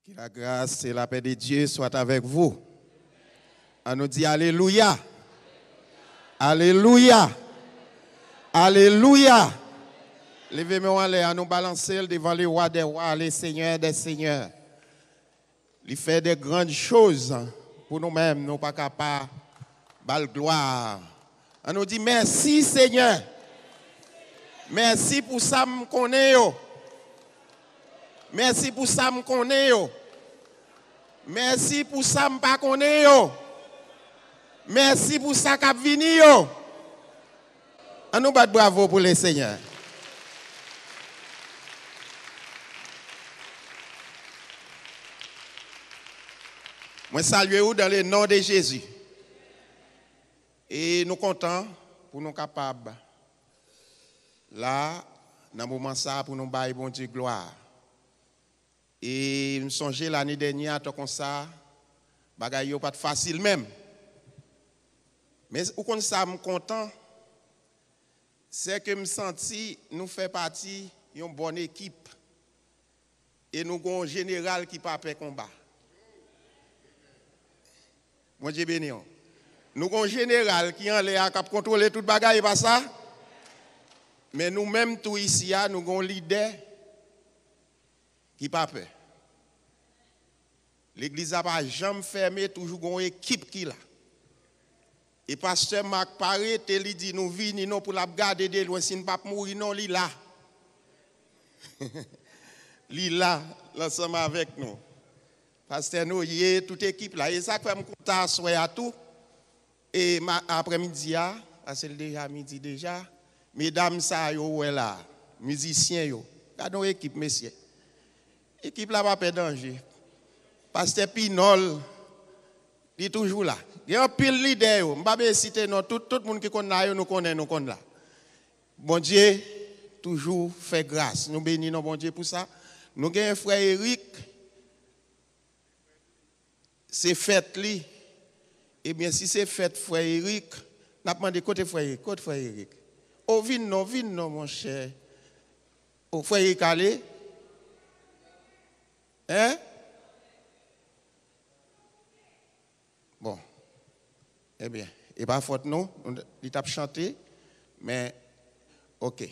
Que la grâce et la paix de Dieu soient avec vous. On nous dit Alléluia. Alléluia. Alléluia. Levez-moi en l'air, à nous balancer devant les rois des rois, les seigneurs des seigneurs. Il fait des grandes choses pour nous-mêmes, nous pas capables de gloire. On nous dit merci Seigneur. Merci pour ça me connais. Merci pour ça me connais. Merci pour ça me pas connais. Merci pour ça qu'a vini. On nous bat bravo pour les seigneurs. Moi salue vous dans le nom de Jésus. Et nous comptons pour nous capables là dans le moment ça pour nous bailler bon Dieu gloire. Et me songe l'année dernière tout comme ça bagaille pas facile même. Mais où comme ça me content c'est que me senti nous fait partie d'une bonne équipe et nous avons un général qui pas peur combat. Mon Dieu béni. Nous avons un général qui en l'air qui contrôler toute bagaille pas ça. Mais nous-mêmes tout ici nous avons un leader qui pas peur. L'église n'a pas jamais fermé, toujours une équipe qui là. Et pasteur Marc Paré, il dit nous venons pour la garder de loin, si nous ne pas mourir, non, il là. Il là, ensemble avec nous. Pasteur nous, il y a toute équipe là. Et ça fait me content à tout. Et après-midi, c'est déjà midi déjà, mesdames, ça, yo, là, musiciens, yo. Regardons l'équipe, messieurs. L'équipe là, pas de danger. Pasteur Pinol, il est toujours là. Il y a un pile leader. Je ne vais pas citer tout le monde qui connaît, nous connaît là. Bon Dieu, toujours fait grâce. Nous bénissons bon Dieu pour ça. Nous avons un frère Eric. C'est fête lui. Eh bien, si c'est fête frère Eric, nous avons demandé côté frère Eric. Oh, viens non, mon cher. Oh, frère Eric, allez. Hein? Bon. Eh bien, et pas faute non, il t'a chanté, mais ok.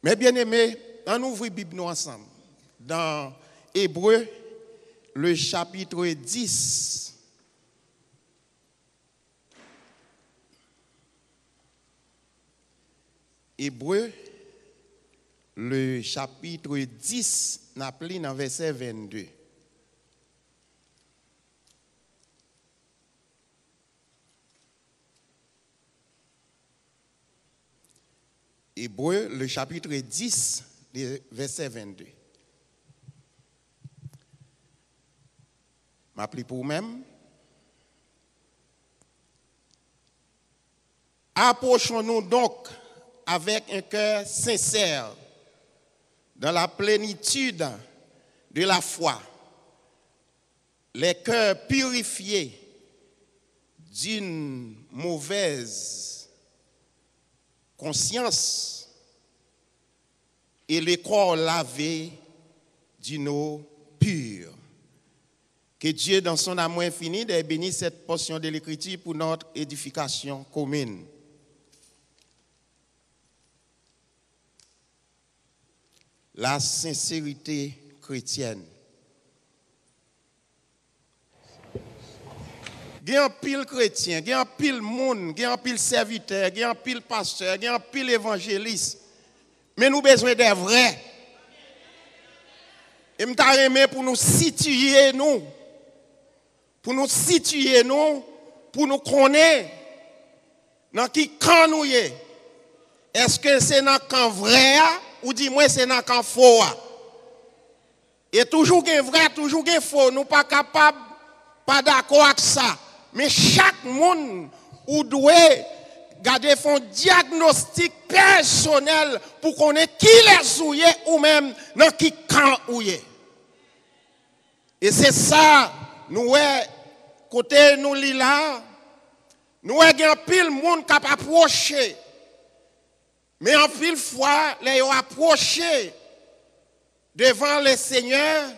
Mais bien aimé, on ouvre la Bible nous ensemble. Dans Hébreu, le chapitre 10. Hébreu, le chapitre 10, n'a pris dans verset 22. Hébreu, le chapitre 10, verset 22. M'appelez pour vous-même. Approchons-nous donc avec un cœur sincère, dans la plénitude de la foi, les cœurs purifiés d'une mauvaise conscience et les corps lavés d'une eau pure. Que Dieu, dans son amour infini, ait béni cette portion de l'Écriture pour notre édification commune. La sincérité chrétienne. Il y a un pile chrétien, il y a un pile monde, il y a un pile serviteur, il y a un pile pasteur, il y a un pile évangéliste. Mais nous avons besoin des vrais. Et nous avons pour nous situer, pour nous connaître dans qui camp nous sommes. Est-ce que c'est dans le camp vrai ou dis-moi c'est dans le camp faux? Et toujours qu'il y a vrai, toujours qu'il y a faux, nous ne sommes pas capables, pas d'accord avec ça. Mais chaque monde ou doit garder un diagnostic personnel pour connaître qui les souillé ou même dans qui camp ou est. Et c'est ça, nous, côté nous là, nous avons pile monde qui a approché. Mais en pile fois, les ont approché devant le Seigneur.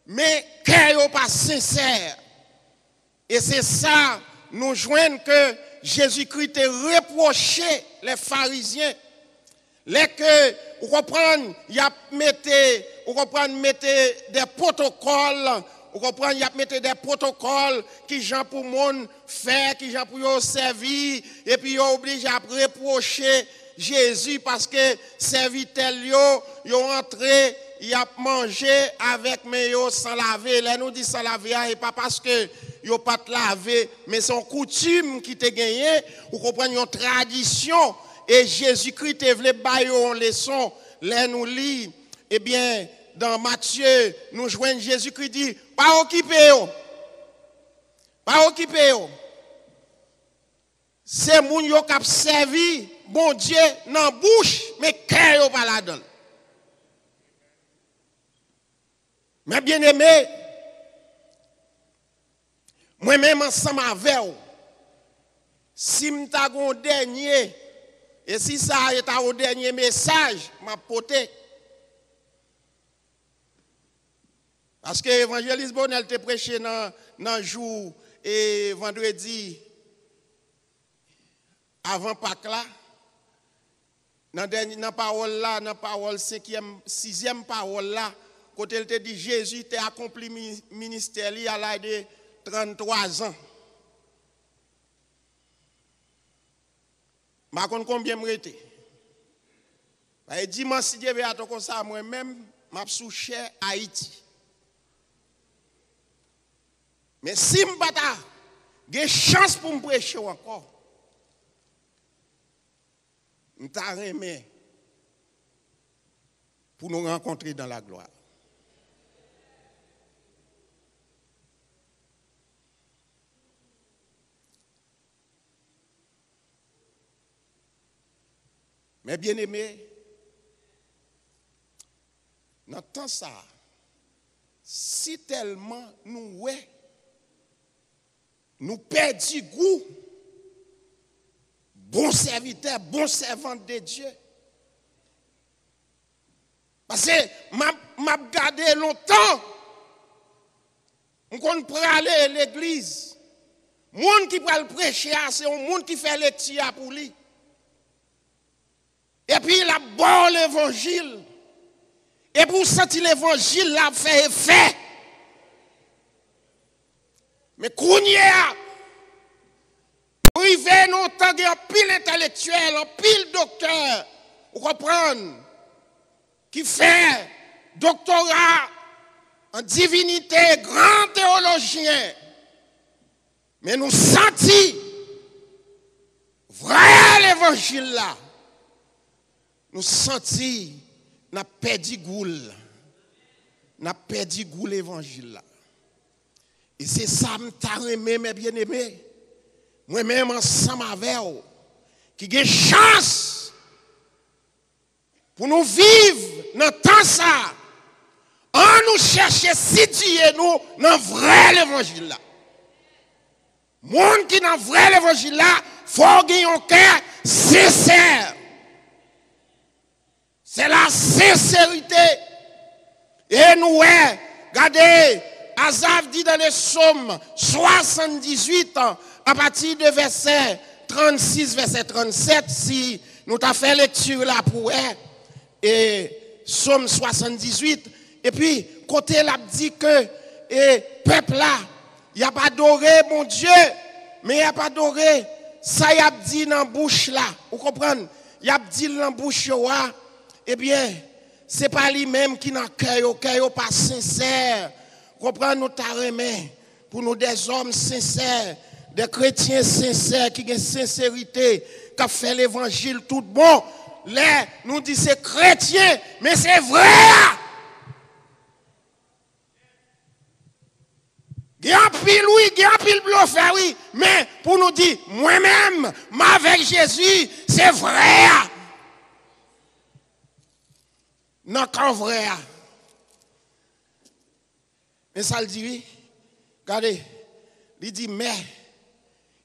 mais cœur n'est pas sincère. Et c'est ça, nous joignons que Jésus-Christ a reproché les pharisiens. Les que, vous comprenez, il a mettez des protocoles, vous comprenez, il a mettez des protocoles qui gens pour monde faire, qui gens pour yo servir, et puis ils obligé à reprocher Jésus parce que serviteur yo entré, il a mangé avec mais yo sans laver. Là nous dit sans laver et pas parce que yo pas lavé, mais c'est une coutume qui te gagné, vous comprenez, une tradition. Et Jésus-Christ te voulait bailler une leçon. Là nous lit, eh bien, dans Matthieu, nous joignons Jésus-Christ dit, pas occupé. Pas occupé. C'est moun yo k'ap servi bon Dieu dans bouche, mais cœur yo pas là-dedans. Mais bien aimé, moi-même ensemble avec vous, si m'ta gon dernier, et si ça est au dernier message, m'a porté. Parce que l'évangéliste Bonel te prêché dans le jour et vendredi avant Pâques là, dans la parole là, dans la parole 5e, 6e parole là, quand elle te dit Jésus t'a accompli ministère à l'âge de 33 ans. Je ne sais pas combien je suis. Et dimanche, si Dieu veut attendre comme ça, moi-même, je suis sous cher Haïti. Mais si je n'ai pas de chance pour me prêcher encore, je t'arrête pour nous rencontrer dans la gloire. Mais bien aimé, dans temps ça, si tellement nous perdons goût, bon serviteur, bon servante de Dieu. Parce que m'a gardé longtemps, on peut aller à l'église. Le monde qui peut le prêcher, c'est un monde qui fait lecture pour lui. Et puis il a bon l'évangile. Et pour sentir l'évangile, il a fait effet. Mais Kounia, privé nous tant un pile intellectuel, un pile docteur, vous comprenez, qui fait doctorat en divinité, grand théologien. Mais nous sentons vrai l'évangile là. Nous sentons, nous avons perdu goût. Nous avons perdu goût l'évangile là. Et c'est ça que je mes bien-aimés. Moi-même ensemble avec vous, qui a chance pour nous vivre dans le temps ça. En nous chercher situer nous dans le vrai l'évangile là. Monde qui dans le vrai l'évangile là, il faut avoir un cœur sincère. C'est la sincérité. Et nous, regardez, Asaph dit dans les psaumes 78, à partir de verset 36, verset 37, si nous t'avons fait lecture là pour et psaume 78, et puis, côté là, dit que et peuple là, il n'a pas adoré mon Dieu, mais il n'a pas adoré, ça il a dit dans la bouche là, vous comprenez? Il a dit dans la bouche là, eh bien, ce n'est pas lui-même qui n'a le cœur pas sincère. Comprenez, nous t'arrêtons pour nous des hommes sincères, des chrétiens sincères qui ont une sincérité, qui ont fait l'évangile tout bon. Là, nous disons c'est chrétien, mais c'est vrai. Il y a un pile, oui, il y a un pile bluffé, oui, mais pour nous dire, moi-même, avec Jésus, c'est vrai. Non, qu'en vrai. Mais ça le dit, oui. Regardez, il dit, mais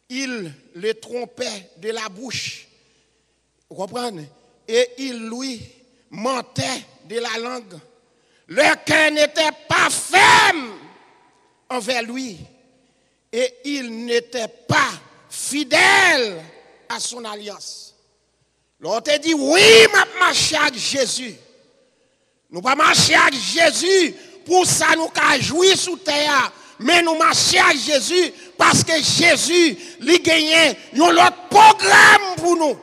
il le trompait de la bouche. Vous comprenez? Et il lui mentait de la langue. Le cœur n'était pas ferme envers lui. Et il n'était pas fidèle à son alliance. L'autre dit, oui, m'a marché avec Jésus. Nous pas marcher avec Jésus pour ça nous qu'à jouir sous terre. Mais nous marchons avec Jésus parce que Jésus lui gagne un autre programme pour nous.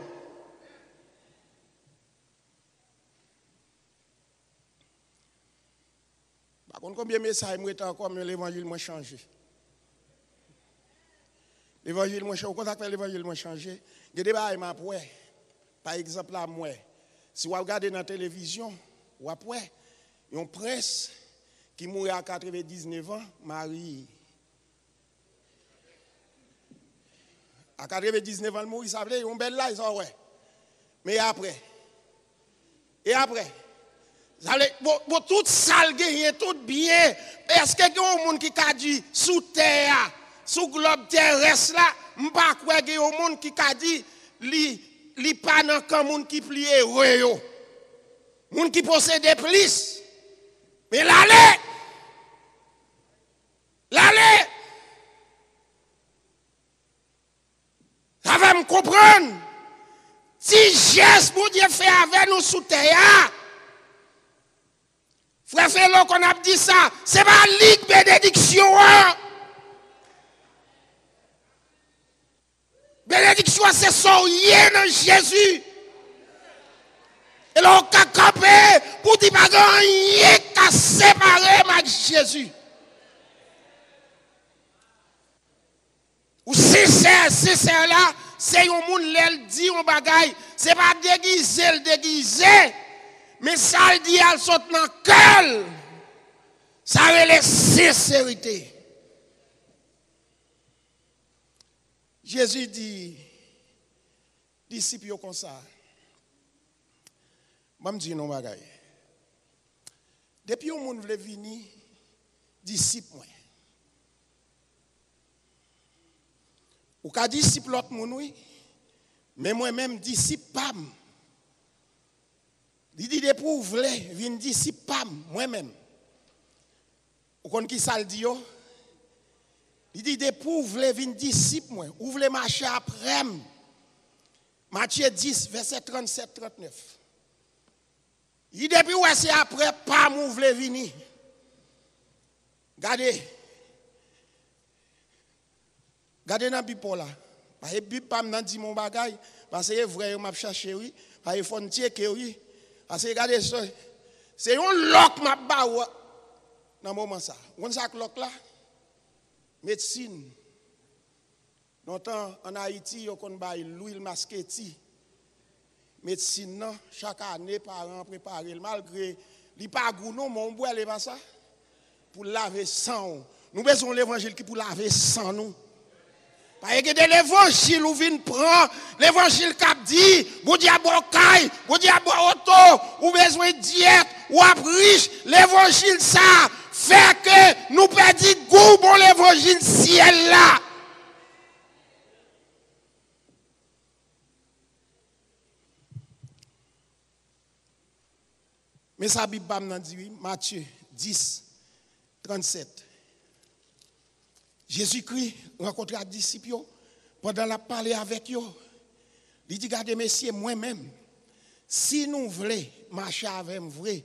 Par contre, combien de messages moi encore mais l'évangile m'a changé. L'évangile m'a changé. Au contact avec l'évangile m'a changé. Il y a des choses m'a après. Par exemple là moi, si vous regardez dans la télévision ou après, il y a une presse qui mourit à 99 ans, Marie. À 99 ans, il mourit, ça veut dire, il y a une belle là, ils ont ouais. Mais après, ça veut dire, bon, tout sale, tout bien. Est-ce qu'il y a un monde qui a dit, sous terre, sous globe terrestre là, je ne sais pas qu'il y a un monde qui a dit, li pas dans un monde qui plie heureux. Monde qui possède plus. Mais l'allée, ça va me comprendre. Si geste pour Dieu fait avec nous sous terre, frère Félo qu'on a dit ça, c'est pas ligue bénédiction. Bénédiction, c'est son lien dans Jésus. Et là, on a campé pour dire que rien qu'à séparer avec Jésus. Ou si c'est là, c'est un monde qui dit un bagaille, c'est pas déguisé, mais ça le dit, elle saute dans le cœur. Ça a la sincérité. Jésus dit, disciples comme ça. Je me dis non bagaille. Depuis que monde veut venir, disciple moi. Ou ka disciple l'autre moun oui, mais moi-même disciple pam. Il dit depuis vous voulez venir disciple pam moi-même. Ou kon qui ça le dit yo? Il dit depuis vous voulez venir disciple moi, vous voulez marcher après. Matthieu 10 verset 37-39. Il dit depuis ouais c'est après pam vous voulez venir. Regardez dans la Bible là. Parce que la Bible pas me dit mon bagage. Parce que c'est vrai, je m'a cherché, oui. Parce que faut dire que oui. Parce que regardez ça. C'est un loc m'a baou dans le moment ça. On ça loc là. Médecine. Longtemps en Haïti, on bail l'huile masqueti. Médecine non, chaque année parents préparer malgré li pas goût non, mon bois les pas ça pour laver sang. Nous besoin l'évangile qui pour laver sang nous. Parce que de l'évangile où vient prendre, l'évangile qui dit, vous dites bocaille, vous dites auto, ou besoin de diète, ou riche, l'évangile ça fait que nous perdons goût pour l'évangile ciel là. Mais ça Bible m'a dit Matthieu 10 37. Jésus-Christ rencontre les disciples pendant la parler avec eux. Il dit, regardez, messieurs, moi-même, si nous voulons marcher avec vrai,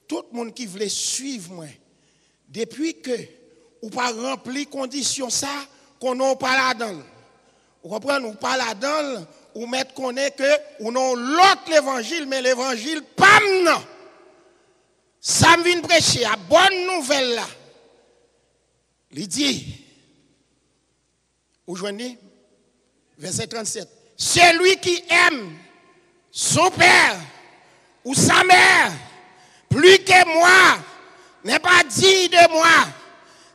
tout le monde qui veut suivre moi, depuis que ou pas rempli condition ça, qu'on n'a pas là-dedans. Vous comprenez, ou pas là-dedans, ou mettre qu'on est que, ou non l'autre l'évangile, mais l'évangile, pas non. Ça me vient prêcher à bonne nouvelle là. Il dit, vous joignez, verset 37. Celui qui aime son père ou sa mère plus que moi n'est pas digne de moi.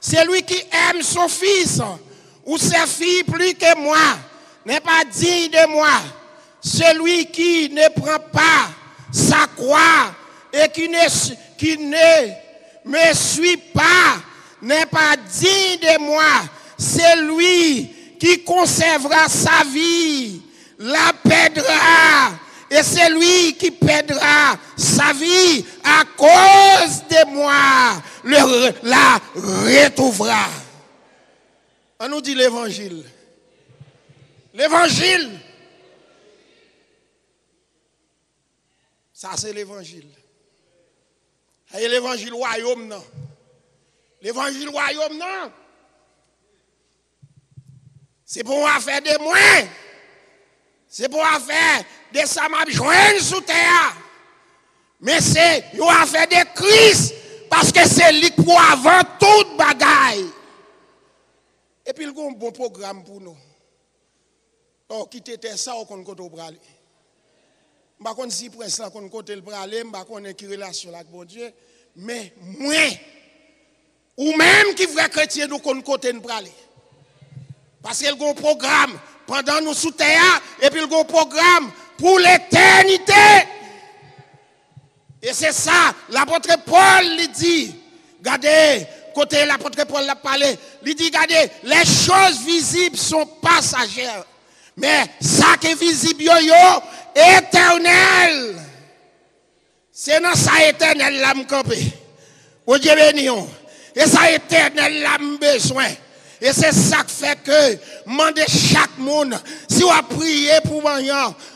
Celui qui aime son fils ou sa fille plus que moi n'est pas digne de moi. Celui qui ne prend pas sa croix et qui ne me suit pas n'est pas digne de moi. C'est lui qui conservera sa vie, la perdra. Et c'est lui qui perdra sa vie à cause de moi, la retrouvera. On nous dit l'évangile. L'évangile. Ça, c'est l'évangile. Et l'évangile royaume, non. L'évangile royaume, non. C'est pour faire des moyens. C'est pour faire des samabjoines sous terre. Mais c'est pour faire des crises. Parce que c'est lui pour avant toute bagaille. Et puis il y a un bon programme pour nous. Oh, quitter ça, on compte au bras. Je ne sais pas si prince là qu'on côté le bras, je ne sais pas qui relation avec bon Dieu, mais moi ou même qui vrai chrétien nous qu'on côté le bras. Parce qu'il y a un programme pendant nous sous terre et puis il y a un programme pour l'éternité. Et c'est ça, l'apôtre Paul lui dit, regardez, côté l'apôtre Paul l'a parlé, il dit, regardez, les choses visibles sont passagères. Mais ça qui est visible, éternel. C'est dans ça éternel là m'campé. Au Dieu béni. Et ça éternel là besoin. Et c'est ça qui fait que demandez chaque monde si on a prié pour moi,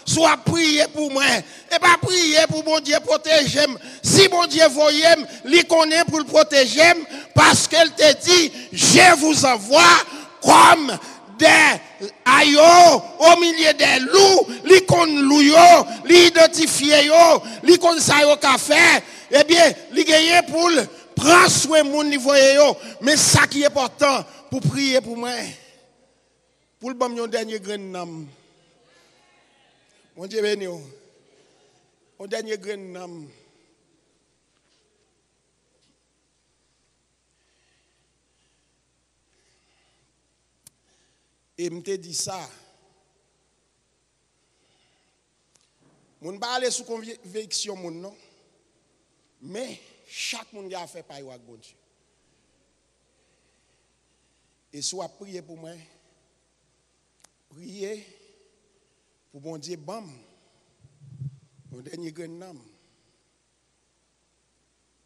si on a prié pour moi, et pas prier pour mon Dieu protéger. Si mon Dieu voyait, il connaît pour le protéger parce qu'elle te dit je vous envoie comme des aïeux au milieu des loups, li kon lou yo, li identifié yo, li kon sa yo ka fait, eh bien, li gagne pour prendre soin moun ni voye yo, mais ça qui est important pour prier pour moi, pour le bon dernier grain nam. Mon Dieu béni yo. Mon dernier grain nam. Et je te dis ça. Je ne vais pas aller sous conviction, non. Mais chaque monde a fait par avec bon Dieu. Et soit prier pour moi, prier pour bon Dieu, bam, mon dernier grain.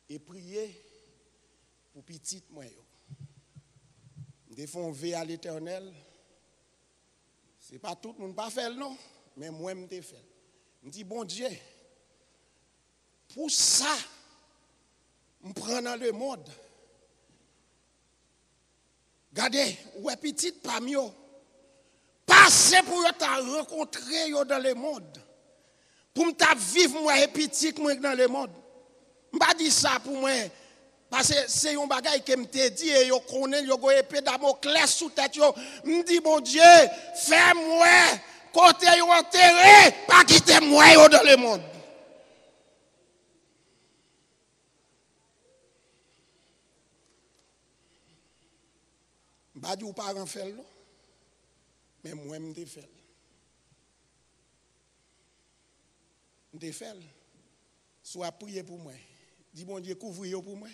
Et prier pour petit moi. Des fois, on veille à l'Éternel. Ce n'est pas tout le monde pas fait, non. Mais moi, je l'ai fait. Je dis, bon Dieu, pour ça, je prends dans le monde. Regardez, ouais, petit parmi eux, passez pour te rencontrer dans le monde. Pour me vivre, moi, et petit, moi, dans le monde. Je ne dis pas dire ça pour moi. Parce que c'est un bagage qui me dit, et yo connaît, yo go épée Damoclès sous tête, yo. Me dit, bon Dieu, fais-moi, côté yo enterré, pas quitter moi yo dans le monde. Pas dit ou pas en faire, mais moi, je me fais. Je me fais. Soit prier pour moi. Dis, bon Dieu, couvre pour moi.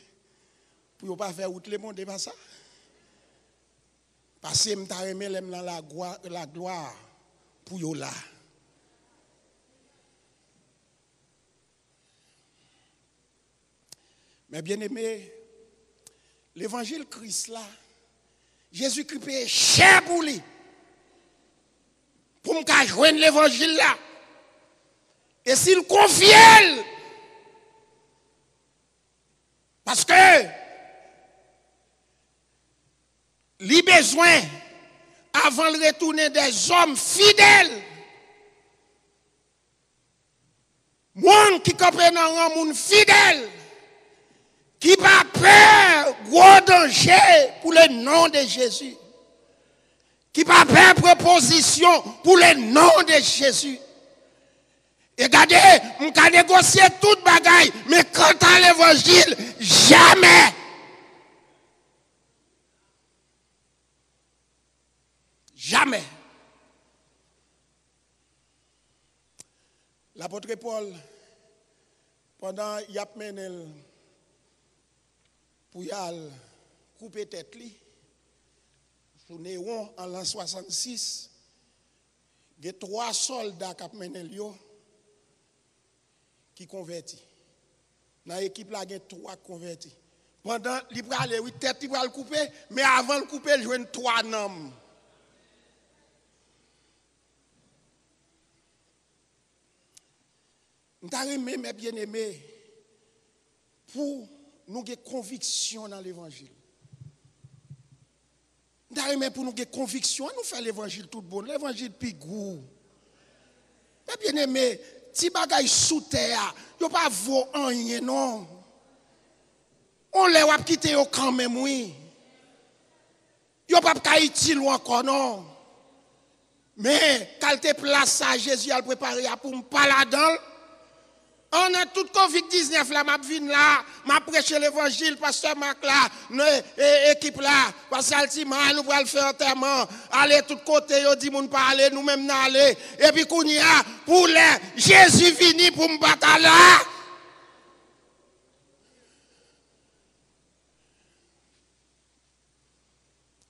Pour ne pas faire outre le monde, pas ça. Parce que je me remets la gloire pour yo là. Mais bien aimé, l'évangile Christ là, Jésus-Christ paye cher pour lui. Pour me joindre l'évangile là. Et s'il confie, parce que il a besoin, avant de retourner, des hommes fidèles. Monde qui comprennent un monde fidèle, qui n'a pas peur, gros danger pour le nom de Jésus. Qui n'a pas peur, proposition pour le nom de Jésus. Et regardez, on peut négocier toute bagaille, mais quant à l'évangile, jamais. Jamais. L'apôtre Paul, pendant qu'il a mené pour y aller couper tête, sous Néron en l'an 66, il y a 3 soldats qui ont mené qui convertis. Dans l'équipe, il y a 3 convertis. Pendant il va aller, oui, tête il va le couper, mais avant de couper, il joue 3 noms. Nous avons mes bien-aimés pour nous avoir conviction dans l'évangile. Nous avons pour nous avoir conviction, nous faire l'évangile tout bon, l'évangile pigou. Mais bien-aimés, si bagay sous terre, yo pas vaut rien non. On les va quitter au quand même oui. Yo pas utile encore non. Mais quand te place ça Jésus a préparé pour me parler là-dedans. On a tout Covid-19 là, m'a vinn là, m'a prêché l'évangile, pasteur Marc là, équipe là, pasteur Altima, nous allons faire enterrement, aller tout côté, yo dit moun pas aller, nous même n'aller, et puis qu'on y a, pour les, Jésus vini pour me battre là.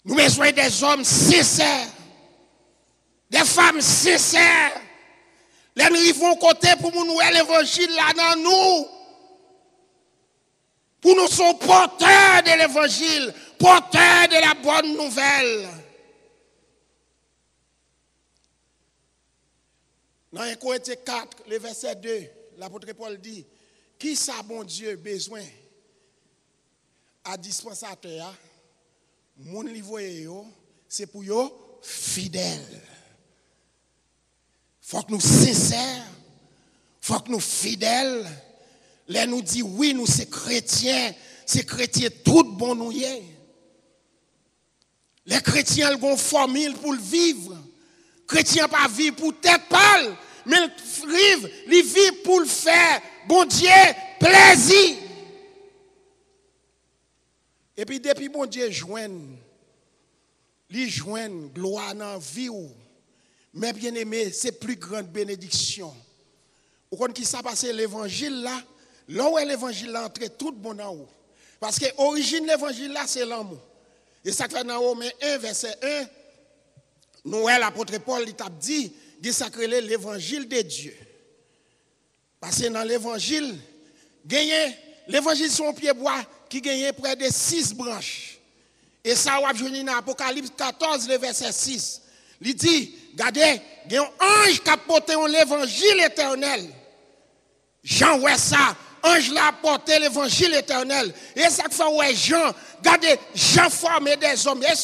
Nous avons besoin des hommes sincères, des femmes sincères. Les nous vont côté pour nous l'évangile là dans nous. Pour nous sommes porteurs de l'évangile, porteurs de la bonne nouvelle. Dans 1 Corinthiens 4, le verset 2, l'apôtre Paul dit, qui ça bon Dieu besoin à dispensateur, mon livre c'est pour yo fidèle. Faut que nous sincères, faut que nous fidèles. Les nous dit oui, nous c'est chrétiens tout bon nous y est. Les chrétiens ils ont une formule pour vivre. Chrétiens pas vivre pour tête pâle, mais ils vivent pour le faire. Bon Dieu, plaisir. Et puis depuis bon Dieu joigne gloire dans la vie. Mais bien aimé, c'est plus grande bénédiction. Vous comprenez qui ça passe l'évangile là? Là où l'évangile là entre tout bon en haut. Parce que l'origine de l'évangile là, c'est l'amour. Et ça fait dans Romains 1, verset 1, nous, l'apôtre Paul, il t'a dit, il sacré l'évangile de Dieu. Parce que dans l'évangile, l'évangile son pied bois qui gagne près de 6 branches. Et ça, on va venir dans Apocalypse 14, le verset 6. Il dit, regardez, il y a un ange qui a porté l'évangile éternel. Jean, ouais ça, ange l'a porté l'évangile éternel. Et ça fait, ouais, Jean, regardez, Jean formé des hommes. Et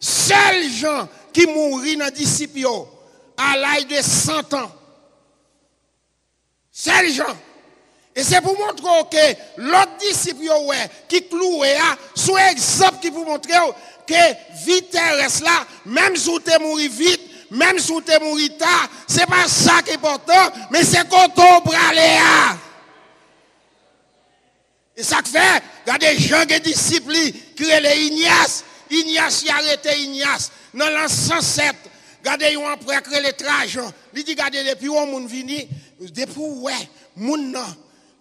seul Jean qui mourit dans les disciples à l'âge de 100 ans. Seul Jean. Et c'est pour montrer que l'autre disciple qui cloué, c'est un exemple qui vous montre que vie terrestre là, même si vous êtes mort vite, même si vous êtes mort tard, ce n'est pas ça qui est important, mais c'est quand on brale. Et ça fait, il y a des gens qui disciples qui sont les Ignace. Ignace, il a arrêté Ignace. Dans l'an 107, regardez, ils ont après les Trajan. Il dit, regardez, depuis où on vini, depuis où, moun nan,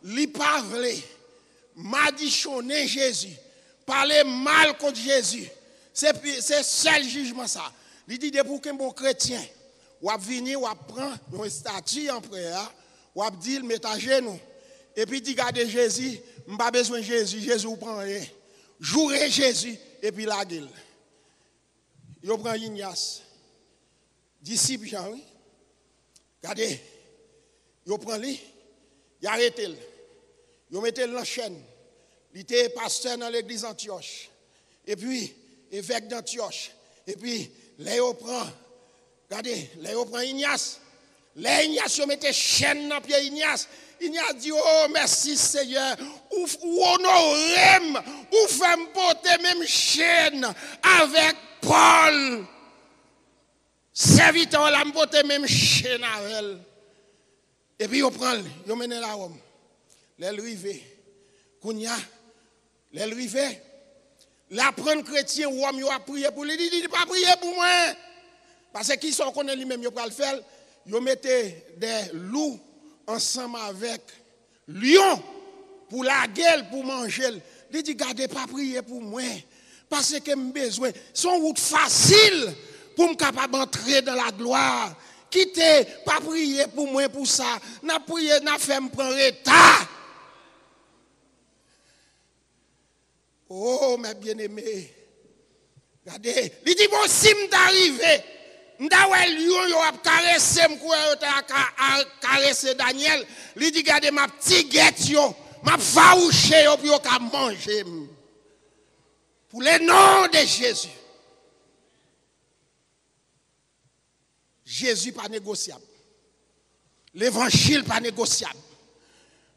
li parle, madichonner Jésus, parler mal contre Jésus. C'est seul jugement ça. Il dit, depuis qu'un bon chrétien, ou a vini, ou a prend une statue en prière, ou a dit, mettez à genoux. Et puis, dit, regardez Jésus, je pas besoin de Jésus, Jésus vous prend rien. Jouez Jésus, et puis la gueule. Il prend Ignace, disciple Jean, oui. Regardez, il prend lui, il arrête le. Il met le dans la chaîne. Il était pasteur dans l'église d'Antioche. Et puis, évêque d'Antioche. Et puis, là, il prend, regardez, là, il prend Ignace. Là, Ignace, il mettait chaîne dans le pied Ignace. Ignace dit, oh, merci Seigneur. Ou honorem, ou fait me porter même chaîne avec Paul. Serviteur, là, me porter même chaîne avec elle. Et puis, il prend, il mène la Rome. L'élrivé. Kounya, l'élrivé. L'apprendre chrétien, ou homme, il a prié pour lui. Il dit, pas prier pour moi. Parce que qui sont connaît lui-même, il va le faire. Il mettait des loups ensemble avec lion pour la gueule, pour manger. Il dit, gardez pas prier pour moi. Parce que j'ai besoin. C'est une route facile pour me capable d'entrer dans la gloire. Quittez, pas prier pour moi pour ça. N'a prié, n'a fait me prendre retard. Oh, mes bien-aimés. Regardez, il dit, bon, si m'arrive, m'dawel lion yo a caressé m'koué a caressé Daniel, il dit, regardez ma petite guette yo, m'a faouché yo, puis yo ka manger. Pour le nom de Jésus. Jésus pas négociable. L'évangile pas négociable.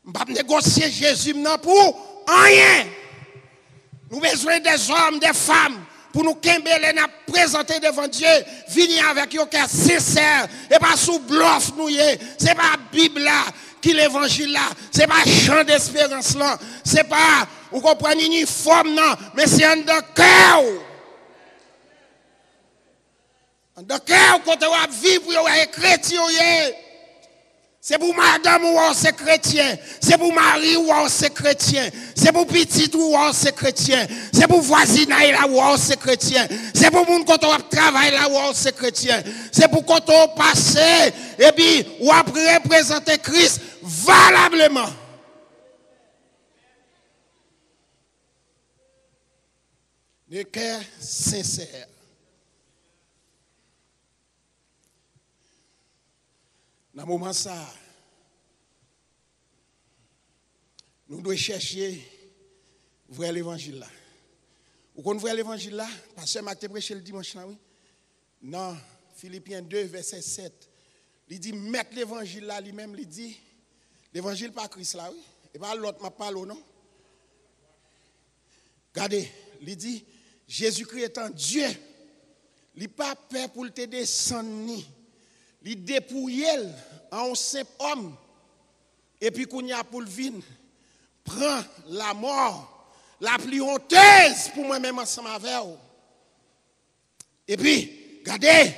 Je ne vais pas négocier Jésus non pour rien. Nous avons besoin des hommes, des femmes, pour nous présenter devant Dieu, venir avec un cœur sincère, et pas sous bluff nous. Ce n'est pas la Bible là, qui l'évangile là, ce n'est pas le chant d'espérance là, ce n'est pas, vous comprenez, uniforme non, mais c'est un de cœur. Un de cœur, quand on va vivre pour être chrétien. C'est pour madame ou c'est chrétien. C'est pour mari ou c'est chrétien. C'est pour petit ou c'est chrétien. C'est pour voisinage là ou c'est chrétien. C'est pour moun quand on travaille là ou c'est chrétien. C'est pour quand on passe et puis ou après représenter Christ valablement. De cœur sincère. Dans ce moment ça, nous devons chercher vrai l'évangile là. Vous connaissez vrai l'évangile là? Pasteur Marc te prêché le dimanche là, oui? Non, Philippiens 2, verset 7. Il dit, mettre l'évangile là lui-même, il dit, l'évangile pas Christ là, oui? Et pas l'autre, ma parole, non? Regardez, il dit, Jésus-Christ étant Dieu, il n'a pas peur pour te descendre ni. Il dépouille en un simple homme. Et puis, qu'on y a pour le vin, prend la mort, la plus honteuse pour moi-même ensemble avec vous. Et puis, regardez,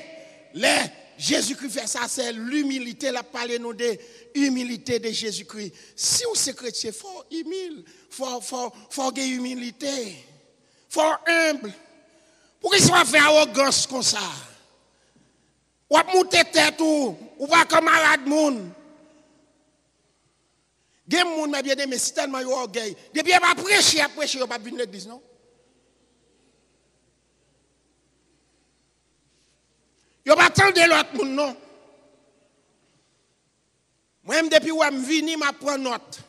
Jésus-Christ fait ça, c'est l'humilité. La parler nous de l'humilité de Jésus-Christ. Si vous êtes chrétien, il faut humile, faut avoir humilité, il faut humble. Pourquoi il va faire arrogance comme ça? Ou à monter tête ou pas camarade moun. Gen moun m'a bien aimé, c'est tellement yo orgueil. Depuis il va prêcher, il va venir l'église non. Yo pas attendre l'autre moun non. Moi même depuis où me vini m'a prend note.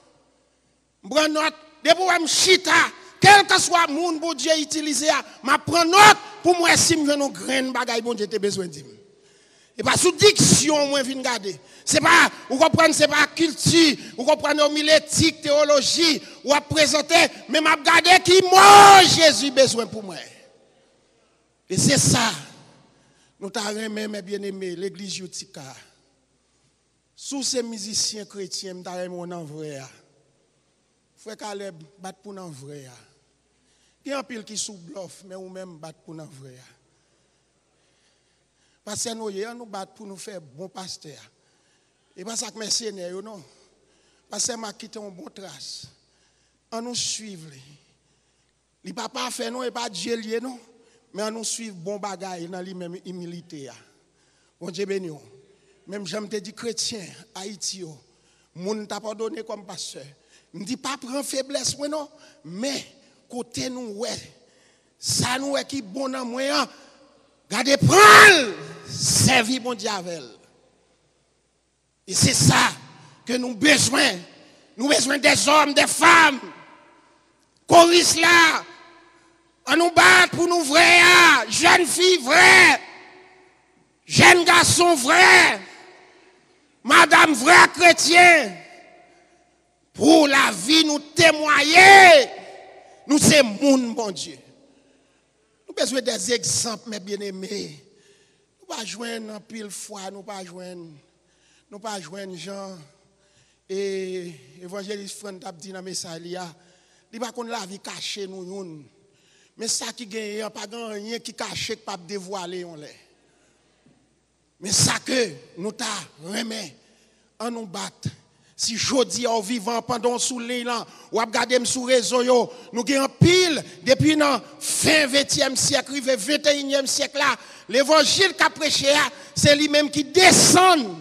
Prend note depuis où me chita, quel que soit moun bon Dieu utiliser, m'a prend note pour moi si me veut graine bagaille bon Dieu te besoin de. Et pas sous diction, moi, je viens regarder. C'est pas, vous comprenez, c'est pas culture, vous comprenez, homilétique, théologie, ou à présenter, mais m'a regardé qui moi, Jésus, besoin pour moi. Et c'est ça, nous t'avons mes bien-aimés, l'église Yotika. Sous ces musiciens chrétiens, nous t'avons en vrai. Frère Caleb, bat pour en vrai. Il y a un pile qui sous bluff, mais ou même bat pour en vrai. Parce que nous battons pour nous faire bon pasteur. Et pas ça que mes seigneurs, non. Parce que m'a quitté un bon trace. On nous suivre. Il pas parfait non et pas Dieu lié non, mais on nous suivre bon bagaille dans lui-même humilité. Bon Dieu béni. Même j'aime te dire chrétien Haïti yo, moun t'a pardonné comme pasteur. Me dit pas prendre faiblesse moi non, mais côté nous ouais. Ça nous est qui bon dans moi. Gardez, prendre, servir mon diable. Et c'est ça que nous avons besoin. Nous avons besoin des hommes, des femmes. Choris là. On nous bat pour nous vrais. Jeunes filles vraies. Jeunes garçons vrais. Madame vrai chrétien. Pour la vie, nous témoigner. Nous sommes moun, bon Dieu. Nous avons besoin des exemples, mes bien-aimés. Nous ne pouvons pas joindre en pile fois, nous ne pouvons pas joindre Jean. Et l'évangéliste Frantz a dit dans le message, il n'y a pas la vie cachée, nous. Mais ça qui gagne, il n'y a pas rien qui cache, qui pas dévoiler. Mais ça que nous t'avons remis, on nous bat. Si jodi en vivant pendant sous l'élan, ou regarder sous réseau yo, nous avons pile depuis le fin 20e siècle, le 21e siècle là, l'évangile qu'a prêché, c'est lui-même qui descend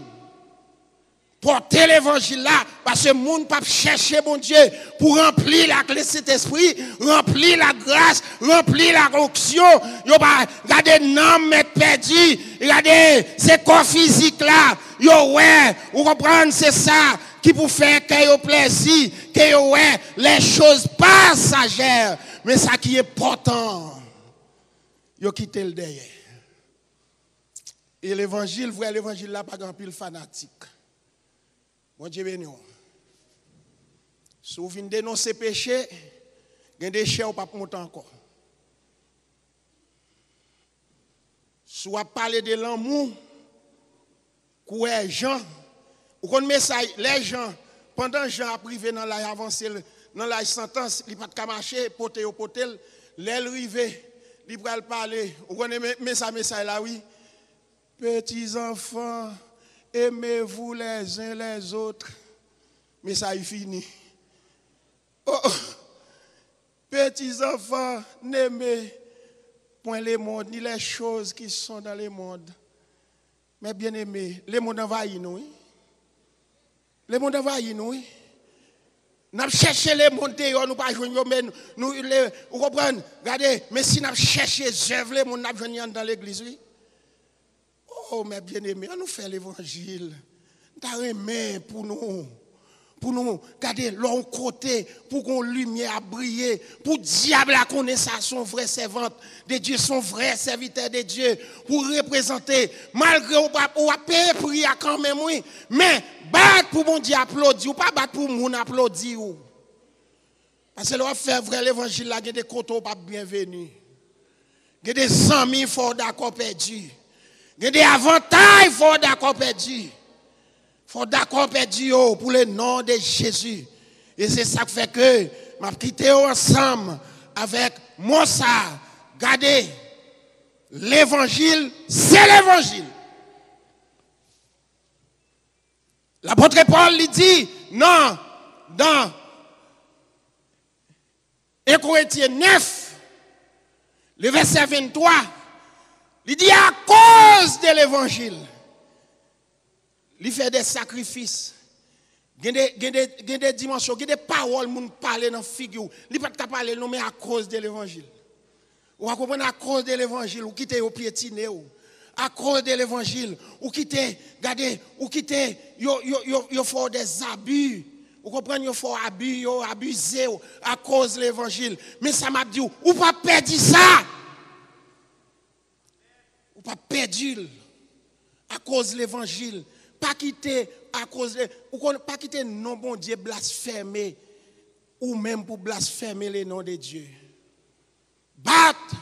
Porter l'évangile là, parce que le monde ne peut pas chercher mon Dieu pour remplir la clé de cet esprit, remplir la grâce, remplir la onction. Yo pas regarder non mettre perdu, regardez ces corps physiques là. Yo ouais, vous comprenez c'est ça qui pour faire que yo plaisir, que yo ouais les choses passagères, mais ça qui est important. Yo quitter le derrière. Et l'évangile, vrai l'évangile là pas grand pile fanatique. Bon Dieu béni. Si vous venez dénoncer péché, il y a des déchets ou pas monter encore. Si vous parlez de l'amour, les gens, vous connaissez ça, les gens, pendant que les gens privé dans la avancée, dans la sentence, ils ne peuvent pas marcher, poter au potel, les rivé, ils peuvent parler. Vous connaissez ça là, oui. Petits enfants, aimez-vous les uns les autres. Mais ça est fini. Oh, petits enfants, n'aimez point les mondes, ni les choses qui sont dans les mondes. Mais bien aimé, les mondes envahissent nous. Les mondes envahissent nous. Nous avons cherché les mondes, nous ne pas joindre, mais nous, vous comprenez? Regardez, mais si nous avons cherché les œuvres, les mondes, nous avons joindre dans l'église, oui. Oh, mes bien-aimés, on nous fait l'évangile. Nous avons pour nous garder l'autre côté, pour qu'on lumière a brillé, pour le diable a connaître ça, son vrai servante de Dieu, son vrai serviteur de Dieu, pour représenter, malgré ou pas payer prix quand même, oui, mais battre pour mon Dieu applaudir, ou pas battre pour mon applaudir. Parce que l'on fait vrai l'évangile, là, il y a des côtés pas bienvenus. Il y a des amis forts d'accord perdus. Il y a des avantages forts d'accord perdus. Faut d'accord perdu pour le nom de Jésus. Et c'est ça qui fait que m'a quitté ensemble avec Mossa. Regardez, l'évangile, c'est l'évangile. L'apôtre Paul lui dit, non, dans 1 Corinthiens 9, le verset 23, il dit à cause de l'évangile, il fait des sacrifices. Il y a des dimensions, il y a des paroles qui parlent dans la figure. Il ne peut pas parler mais à cause de l'évangile. Ou à comprendre à cause de l'évangile, ou quitter au piétiner. À cause de l'évangile, ou quitter, regardez, ou quitter, il faut des abus. Vous comprenez, il faut abus, abuser à cause de l'évangile. Mais ça m'a dit, ou pas perdre ça. Ou pas perdre à cause de l'évangile. Pas quitter à cause de, ou pas quitter non bon Dieu blasphémer ou même pour blasphémer le nom de Dieu. Battre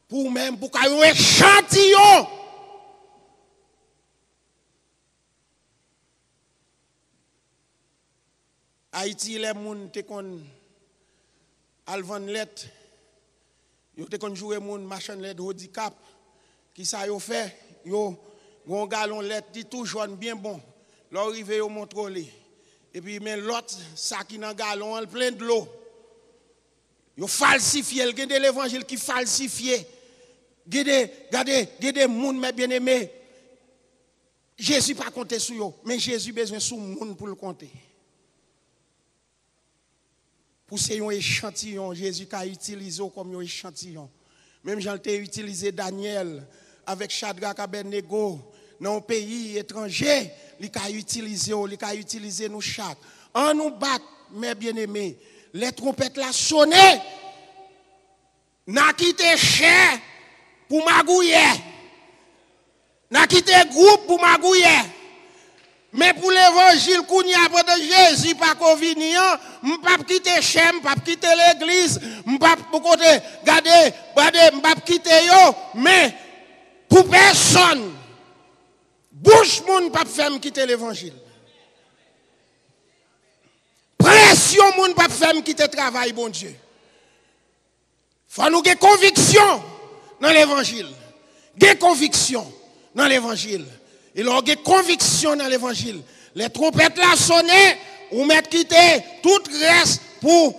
pour même pour qu'il y ait un échantillon. Haïti les moun te kon alvan let yo te kon jouer moun machin let handicap qui ça yo fait yo gon galon lettre dit tout jaune bien bon. L'arrivée au contrôler. Et puis mais l'autre ça qui dans galon plein de l'eau. Yo falsifié, il y a de l'évangile qui falsifié. Regardez des monde mes bien-aimés. Jésus pas compter sur eux, mais Jésus besoin sous monde pour le compter. Pour c'est un échantillon, Jésus a utilisé comme un échantillon. Même Jean a utilisé Daniel avec Shadrach Abednego dans un pays étranger, il a utilisé nous chaque. En nous bat, mes bien-aimés, les trompettes la sonné, n'a quitté cher pour magouiller, n'a quitté groupe pour magouiller. Mais pour l'évangile, qu'on y a de Jésus, pas convenient, je ne peux pas quitter cher, je ne peux pas quitter l'église, je ne peux pas quitter yo, mais pour personne, bouche moun pas faire quitter l'évangile. Pression moun pas faire quitter travail bon Dieu. Faut nous avoir conviction dans l'évangile. Des conviction dans l'évangile. Et leur des conviction dans l'évangile. Les trompettes la sonné ou mettre quitter tout reste pour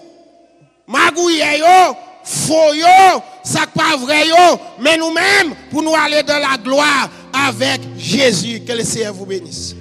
magouiller yo, faux yo, ça pas vrai yo, mais nous-mêmes pour nous aller dans la gloire avec Jésus. Que le Seigneur vous bénisse.